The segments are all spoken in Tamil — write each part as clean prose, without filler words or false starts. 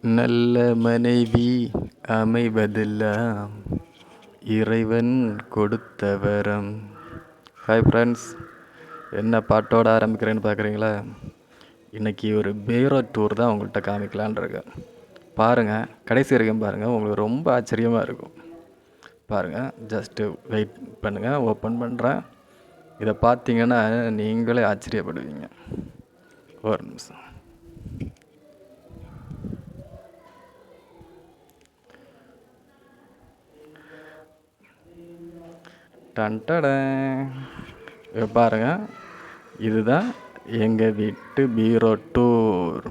நல்ல மனைவி அமைவதெல்லாம் இறைவன் கொடுத்த வரம். ஹாய் ஃப்ரெண்ட்ஸ், என்ன பாட்டோட ஆரம்பிக்கிறேன்னு பார்க்குறீங்களா? இன்றைக்கி ஒரு பீரோட் டூர் தான் உங்கள்கிட்ட காமிக்கலான் இருக்கேன். பாருங்கள், கடைசி வரைக்கும் பாருங்கள், உங்களுக்கு ரொம்ப ஆச்சரியமாக இருக்கும். பாருங்கள், ஜஸ்ட்டு வெயிட் பண்ணுங்கள், ஓப்பன் பண்ணுறேன். இதை பார்த்தீங்கன்னா நீங்களே ஆச்சரியப்படுவீங்க. ஒரு நிமிஷம். டன்டட பாருங்கள், இதுதான் எங்கள் வீட்டு பீரோ டூர்.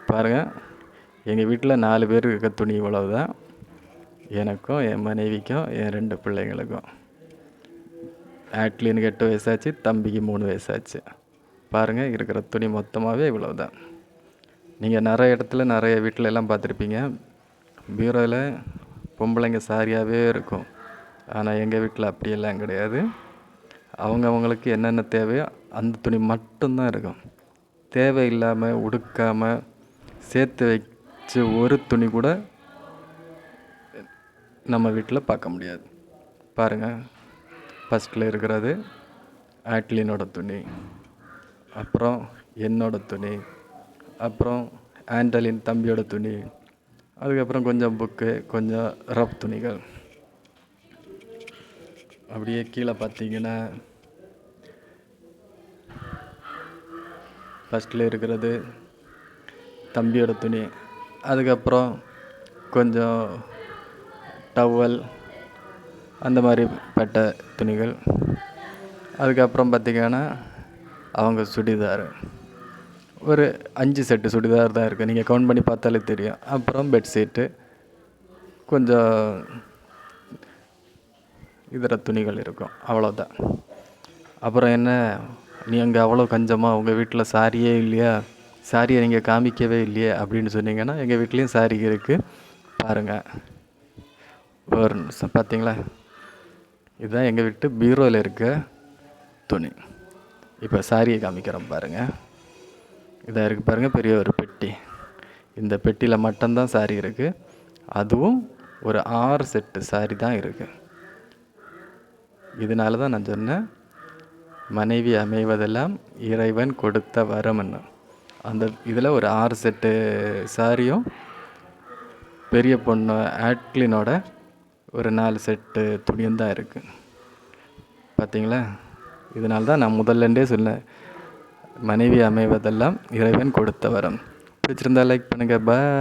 பாருங்கள், எங்கள் வீட்டில் 4 பேர் இருக்க துணி இவ்வளவு தான். எனக்கும் என் மனைவிக்கும் என் 2 பிள்ளைங்களுக்கும். ஆட்லினுக்கு 8 வயசாச்சு, தம்பிக்கு 3 வயசாச்சு. பாருங்கள், இருக்கிற துணி மொத்தமாகவே இவ்வளவு தான். நீங்கள் நிறைய இடத்துல நிறைய வீட்டில் எல்லாம் பார்த்துருப்பீங்க, பீரோவில் பொம்பளைங்க சாரியாகவே இருக்கும். ஆனால் எங்கள் வீட்டில் அப்படியெல்லாம் கிடையாது. அவங்களுக்கு என்னென்ன தேவையோ அந்த துணி மட்டும்தான் இருக்கும். தேவையில்லாமல் உடுக்காமல் சேர்த்து வச்சு ஒரு துணி கூட நம்ம வீட்டில் பார்க்க முடியாது. பாருங்கள், ஃபஸ்ட்டில் இருக்கிறது ஆட்லினோட துணி, அப்புறம் என்னோட துணி, அப்புறம் ஆண்டலின் தம்பியோட துணி, அதுக்கப்புறம் கொஞ்சம் புக்கு, கொஞ்சம் ரஃப் துணிகள். அப்படியே கீழே பார்த்தீங்கன்னா ஃபஸ்ட்டில் இருக்கிறது தம்பியோட துணி, அதுக்கப்புறம் கொஞ்சம் டவல் அந்த மாதிரி பட்ட துணிகள், அதுக்கப்புறம் பார்த்திங்கன்னா அவங்க சுடிதார், ஒரு 5 செட்டு சுடிதார் தான் இருக்குது. நீங்கள் கவுண்ட் பண்ணி பார்த்தாலே தெரியும். அப்புறம் பெட்ஷீட்டு, கொஞ்சம் இதர துணிகள் இருக்கும், அவ்வளோதான். அப்புறம் என்ன, நீங்கள் அவ்வளோ கஞ்சமாக உங்கள் வீட்டில் சாரியே இல்லையா, சாரியை நீங்கள் காமிக்கவே இல்லையே அப்படின்னு சொன்னீங்கன்னா, எங்கள் வீட்லேயும் சாரி இருக்குது. பாருங்கள், ஒரு நிமிஷம் பார்த்தீங்களா, இதுதான் எங்கள் வீட்டு பீரோவில் இருக்க துணி. இப்போ சாரியை காமிக்கிறோம் பாருங்கள். இதாக இருக்குது பாருங்கள், பெரிய ஒரு பெட்டி. இந்த பெட்டியில் மட்டும்தான் சாரி இருக்குது. அதுவும் ஒரு 6 செட்டு சாரி தான் இருக்குது. இதனால தான் நான் சொன்னேன், மனைவி அமைவதெல்லாம் இறைவன் கொடுத்த வரம்னு. அந்த இதில் ஒரு 6 செட்டு சாரியும் பெரிய பொண்ணு ஆட்லினோட ஒரு 4 செட்டு துணியும் தான் இருக்குது. பார்த்தீங்களா? இதனால தான் நான் முதல்லேருந்தே சொன்னேன், மனைவி அமைவதெல்லாம் இறைவன் கொடுத்த வரம். பிடிச்சிருந்தா லைக் பண்ணுங்கள். பாய்.